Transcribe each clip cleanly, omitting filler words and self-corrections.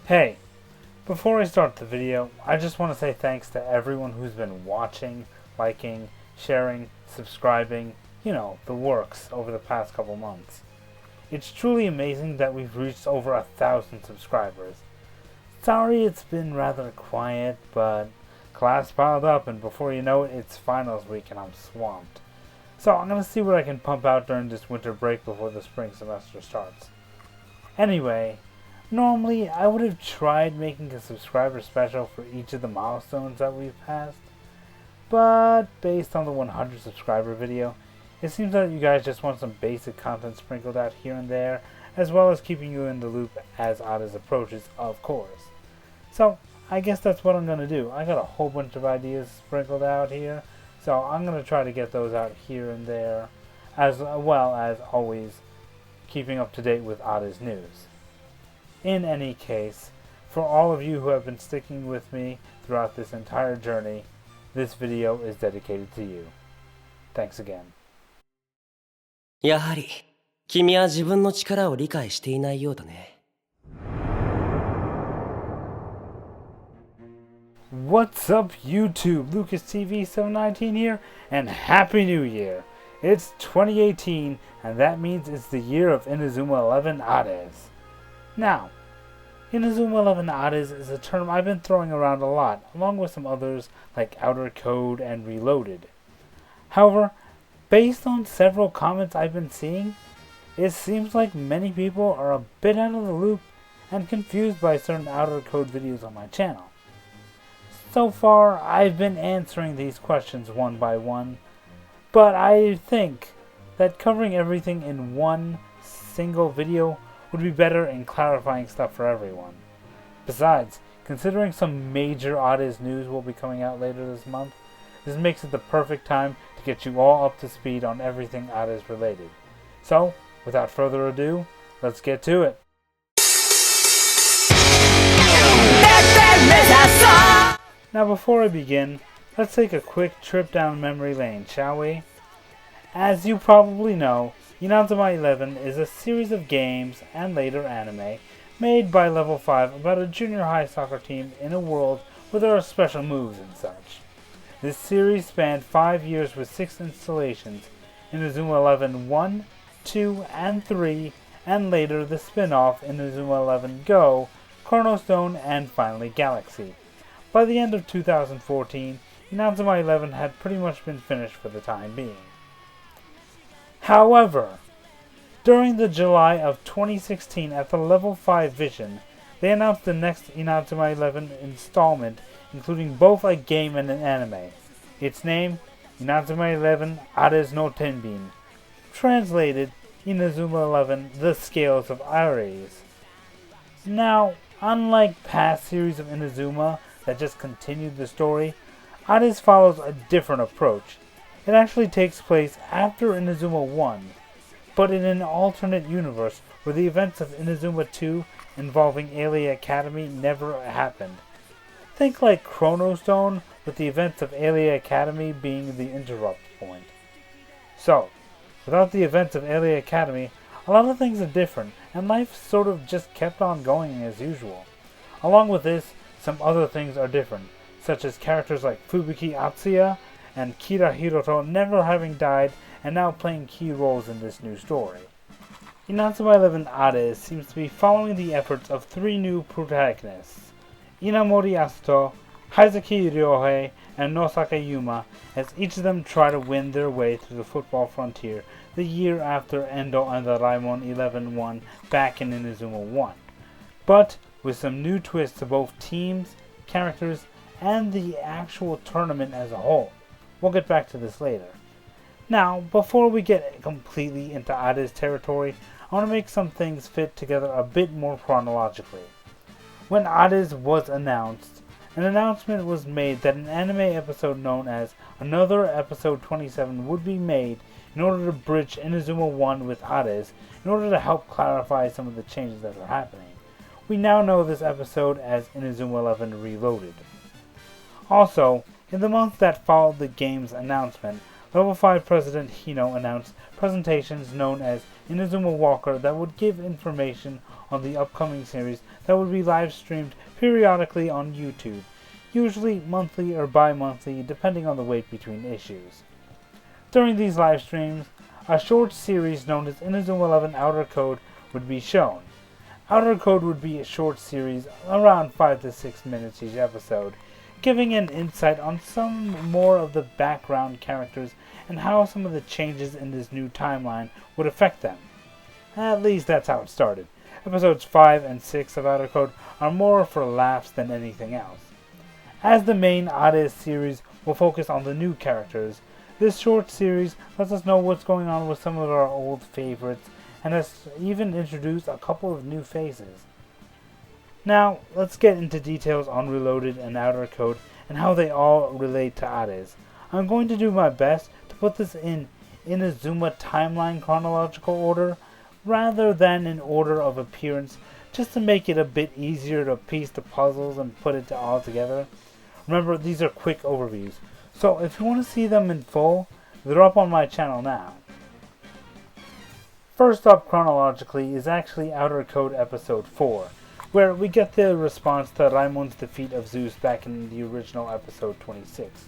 Hey, before I start the video, I just want to say thanks to everyone who's been watching, liking, sharing, subscribing, the works over the past couple months. It's truly amazing that we've reached over 1,000 subscribers. Sorry it's been rather quiet, but class piled up and before you know it, it's finals week and I'm swamped. So I'm going to see what I can pump out during this winter break before the spring semester starts. Anyway, normally I would have tried making a subscriber special for each of the milestones that we've passed, but based on the 100 subscriber video, it seems that you guys just want some basic content sprinkled out here and there, as well as keeping you in the loop as Otis approaches, of course. So I guess that's what I'm going to do. I got a whole bunch of ideas sprinkled out here, so I'm going to try to get those out here and there, as well as always keeping up to date with Otis news. In any case, for all of you who have been sticking with me throughout this entire journey, this video is dedicated to you. Thanks again. やはり、君は自分の力を理解していないようだね。What's up YouTube? LucasTV719 here, and Happy New Year! It's 2018, and that means it's the year of Inazuma 11 Ares. Now, Inazuma 11 Ares is a term I've been throwing around a lot, along with some others like Outer Code and Reloaded. However, based on several comments I've been seeing, it seems like many people are a bit out of the loop and confused by certain Outer Code videos on my channel. So far, I've been answering these questions one by one, but I think that covering everything in one single video would be better in clarifying stuff for everyone. Besides, considering some major Otis news will be coming out later this month, this makes it the perfect time to get you all up to speed on everything Otis related. So, without further ado, let's get to it. Now before I begin, let's take a quick trip down memory lane, shall we? As you probably know, Inazuma 11 is a series of games and later anime made by Level 5 about a junior high soccer team in a world where there are special moves and such. This series spanned 5 years with 6 installations, Inazuma 11 1, 2, and 3, and later the spin-off Inazuma 11 Go, Chronostone, and finally Galaxy. By the end of 2014, Inazuma 11 had pretty much been finished for the time being. However, during the July of 2016 at the Level 5 Vision, they announced the next Inazuma 11 installment, including both a game and an anime. Its name, Inazuma 11 Ares no Tenbin, translated Inazuma 11 The Scales of Ares. Now, unlike past series of Inazuma that just continued the story, Ares follows a different approach. It actually takes place after Inazuma 1, but in an alternate universe where the events of Inazuma 2 involving Alea Academy never happened. Think like Chronostone, with the events of Alea Academy being the interrupt point. So, without the events of Alea Academy, a lot of things are different, and life sort of just kept on going as usual. Along with this, some other things are different, such as characters like Fubuki Atsuya and Kira Hiroto never having died and now playing key roles in this new story. Inazuma 11 Ares seems to be following the efforts of 3 new protagonists, Inamori Asuto, Haizaki Ryohei, and Nosaka Yuma, as each of them try to win their way through the football frontier the year after Endo and the Raimon 11-1 back in Inazuma 1. But with some new twists to both teams, characters, and the actual tournament as a whole. We'll get back to this later. Now, before we get completely into Ares territory, I want to make some things fit together a bit more chronologically. When Ares was announced, an announcement was made that an anime episode known as Another Episode 27 would be made in order to bridge Inazuma 1 with Ares, in order to help clarify some of the changes that are happening. We now know this episode as Inazuma 11 Reloaded. Also, in the month that followed the game's announcement, Level 5 President Hino announced presentations known as Inazuma Walker that would give information on the upcoming series that would be live streamed periodically on YouTube, usually monthly or bi-monthly depending on the wait between issues. During these live streams, a short series known as Inazuma 11 Outer Code would be shown. Outer Code would be a short series around 5 to 6 minutes each episode, giving an insight on some more of the background characters and how some of the changes in this new timeline would affect them. At least that's how it started. Episodes 5 and 6 of Outer Code are more for laughs than anything else. As the main Ares series will focus on the new characters, this short series lets us know what's going on with some of our old favorites and has even introduced a couple of new faces. Now, let's get into details on Reloaded and Outer Code and how they all relate to Ares. I'm going to do my best to put this in Inazuma timeline chronological order rather than in order of appearance, just to make it a bit easier to piece the puzzles and put it all together. Remember, these are quick overviews, so if you want to see them in full, they're up on my channel now. First up chronologically is actually Outer Code Episode 4, where we get the response to Raimon's defeat of Zeus back in the original episode 26,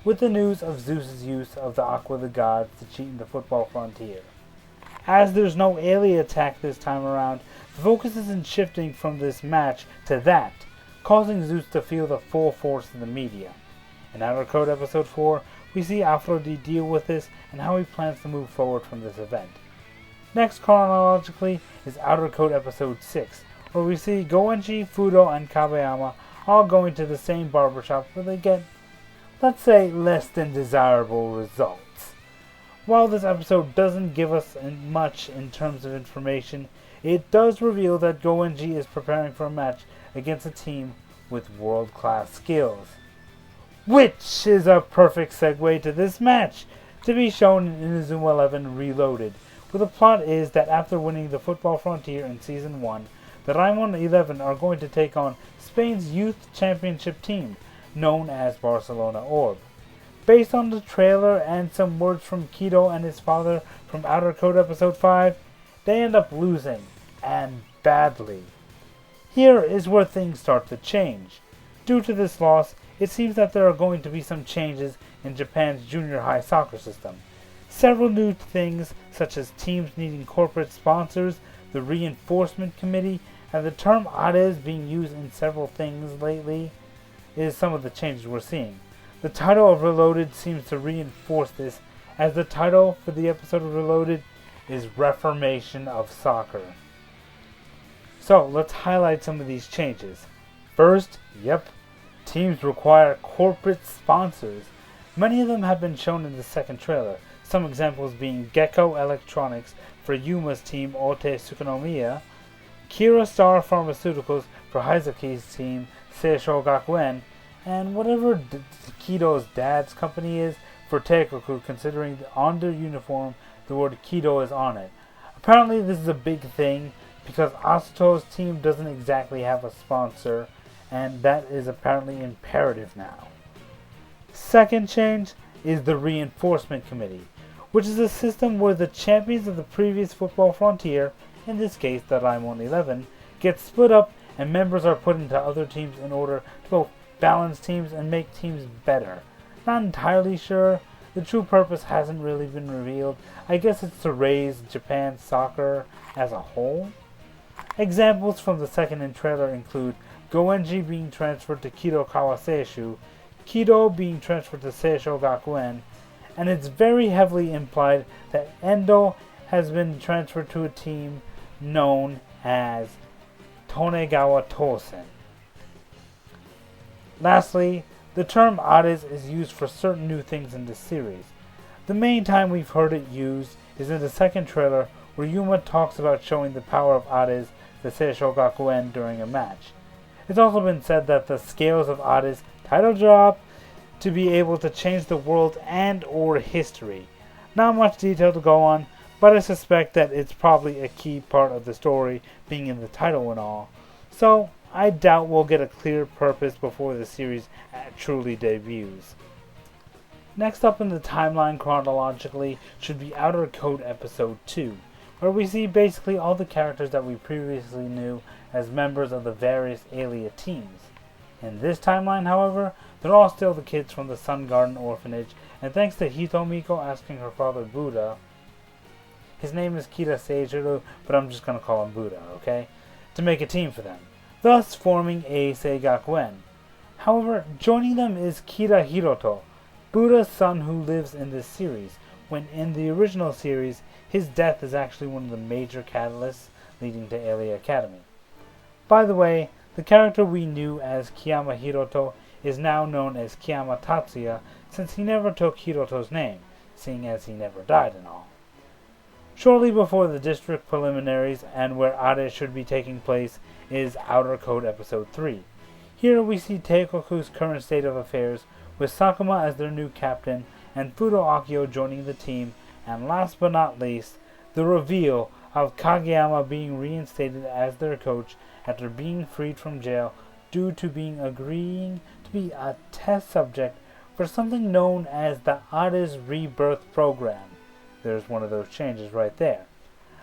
with the news of Zeus's use of the Aqua of the Gods to cheat in the football frontier. As there's no alien attack this time around, the focus isn't shifting from this match to that, causing Zeus to feel the full force of the media. In Outer Code Episode 4, we see Aphrodite deal with this and how he plans to move forward from this event. Next chronologically is Outer Code Episode 6, where we see Goenji, Fudo, and Kabayama all going to the same barbershop where they get, let's say, less than desirable results. While this episode doesn't give us much in terms of information, it does reveal that Goenji is preparing for a match against a team with world-class skills. Which is a perfect segue to this match, to be shown in Inazuma 11 Reloaded, where the plot is that after winning the Football Frontier in Season 1, the Raimon 11 are going to take on Spain's youth championship team, known as Barcelona Orb. Based on the trailer and some words from Kido and his father from Outer Code Episode 5, they end up losing, and badly. Here is where things start to change. Due to this loss, it seems that there are going to be some changes in Japan's junior high soccer system. Several new things, such as teams needing corporate sponsors, the reinforcement committee, and the term Ares being used in several things lately, is some of the changes we're seeing. The title of Reloaded seems to reinforce this, as the title for the episode of Reloaded is Reformation of Soccer. So, let's highlight some of these changes. First, teams require corporate sponsors. Many of them have been shown in the second trailer, some examples being Gecko Electronics for Yuma's team Ote Tsukunomiya, Kira Star Pharmaceuticals for Heizaki's team Seisho Gakuen, and whatever Kido's dad's company is for Teikoku, considering on their uniform the word Kido is on it. Apparently this is a big thing because Asuto's team doesn't exactly have a sponsor, and that is apparently imperative now. Second change is the Reinforcement Committee, which is a system where the champions of the previous Football Frontier, in this case the Raimon 11, get split up and members are put into other teams in order to both balance teams and make teams better. Not entirely sure. The true purpose hasn't really been revealed. I guess it's to raise Japan's soccer as a whole. Examples from the second and trailer include Goenji being transferred to Kido Kawaseishu, Kido being transferred to Seisho Gakuen, and it's very heavily implied that Endo has been transferred to a team known as Tonegawa Tosen. Lastly, the term Ares is used for certain new things in this series. The main time we've heard it used is in the second trailer, where Yuma talks about showing the power of Ares to Seisho Gakuen during a match. It's also been said that the scales of Ares, title drop, to be able to change the world and or history. Not much detail to go on, but I suspect that it's probably a key part of the story being in the title and all. So, I doubt we'll get a clear purpose before the series truly debuts. Next up in the timeline chronologically should be Outer Code Episode 2, where we see basically all the characters that we previously knew as members of the various Aelia teams. In this timeline, however, they're all still the kids from the Sun Garden Orphanage, and thanks to Hitomiko asking her father Buddha, his name is Kira Seijiro, but I'm just going to call him Buddha, okay, to make a team for them, thus forming Eisei Gakuen. However, joining them is Kira Hiroto, Buddha's son who lives in this series, when in the original series, his death is actually one of the major catalysts leading to Aelia Academy. By the way, the character we knew as Kiyama Hiroto is now known as Kiyama Tatsuya since he never took Hiroto's name, seeing as he never died and all. Shortly before the district preliminaries and where Ares should be taking place is Outer Code Episode 3. Here we see Teikoku's current state of affairs with Sakuma as their new captain and Fudo Akio joining the team, and last but not least, the reveal of Kageyama being reinstated as their coach after being freed from jail due to agreeing to be a test subject for something known as the Ares Rebirth Program. There's one of those changes right there.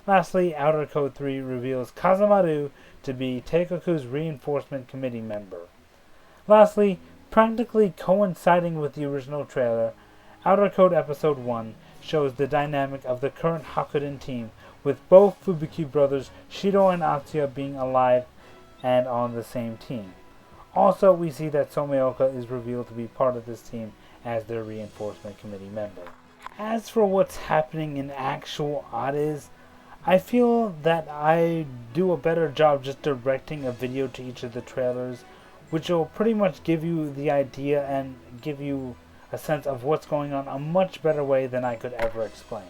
Lastly, Outer Code 3 reveals Kazamaru to be Teikoku's reinforcement committee member. Lastly, practically coinciding with the original trailer, Outer Code Episode 1 shows the dynamic of the current Hakuden team, with both Fubuki brothers Shiro and Atsuya being alive and on the same team. Also, we see that Someoka is revealed to be part of this team as their reinforcement committee member. As for what's happening in actual Ares, I feel that I do a better job just directing a video to each of the trailers, which will pretty much give you the idea and give you a sense of what's going on a much better way than I could ever explain.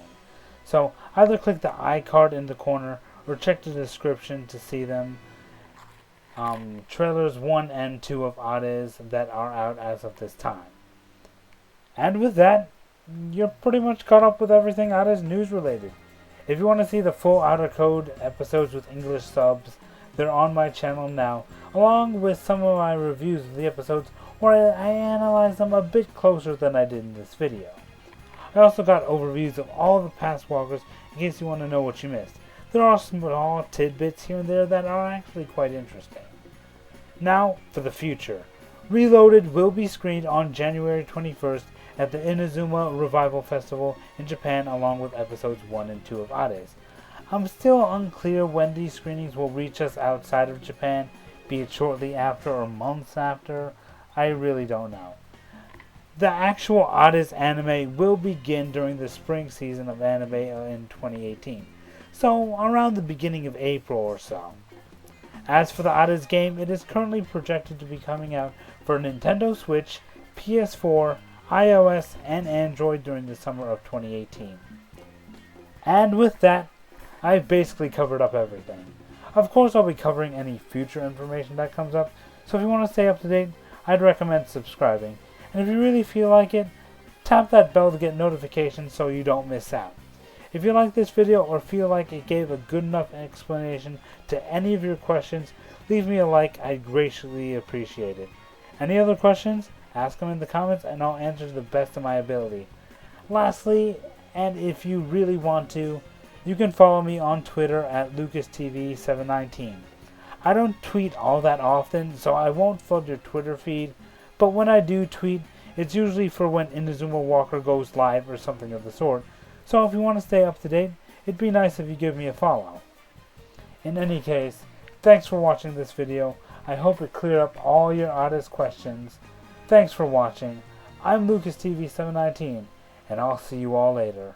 So either click the iCard in the corner or check the description to see them. Trailers 1 and 2 of Ares that are out as of this time. And with that, you're pretty much caught up with everything Ares news related. If you want to see the full Outer Code episodes with English subs, they're on my channel now, along with some of my reviews of the episodes where I analyze them a bit closer than I did in this video. I also got overviews of all the past walkers in case you want to know what you missed. There are small tidbits here and there that are actually quite interesting. Now, for the future. Reloaded will be screened on January 21st at the Inazuma Revival Festival in Japan, along with episodes 1 and 2 of Ares. I'm still unclear when these screenings will reach us outside of Japan, be it shortly after or months after. I really don't know. The actual Ares anime will begin during the spring season of anime in 2018, so around the beginning of April or so. As for the Ares game, it is currently projected to be coming out for Nintendo Switch, PS4, iOS, and Android during the summer of 2018. And with that, I've basically covered up everything. Of course, I'll be covering any future information that comes up, so if you want to stay up to date, I'd recommend subscribing. And if you really feel like it, tap that bell to get notifications so you don't miss out. If you like this video or feel like it gave a good enough explanation to any of your questions, leave me a like, I'd graciously appreciate it. Any other questions? Ask them in the comments and I'll answer to the best of my ability. Lastly, and if you really want to, you can follow me on Twitter at LucasTV719. I don't tweet all that often, so I won't flood your Twitter feed, but when I do tweet, it's usually for when Inazuma Walker goes live or something of the sort, so if you want to stay up to date, it'd be nice if you give me a follow. In any case, thanks for watching this video. I hope it cleared up all your Ares questions. Thanks for watching. I'm LucasTV719, and I'll see you all later.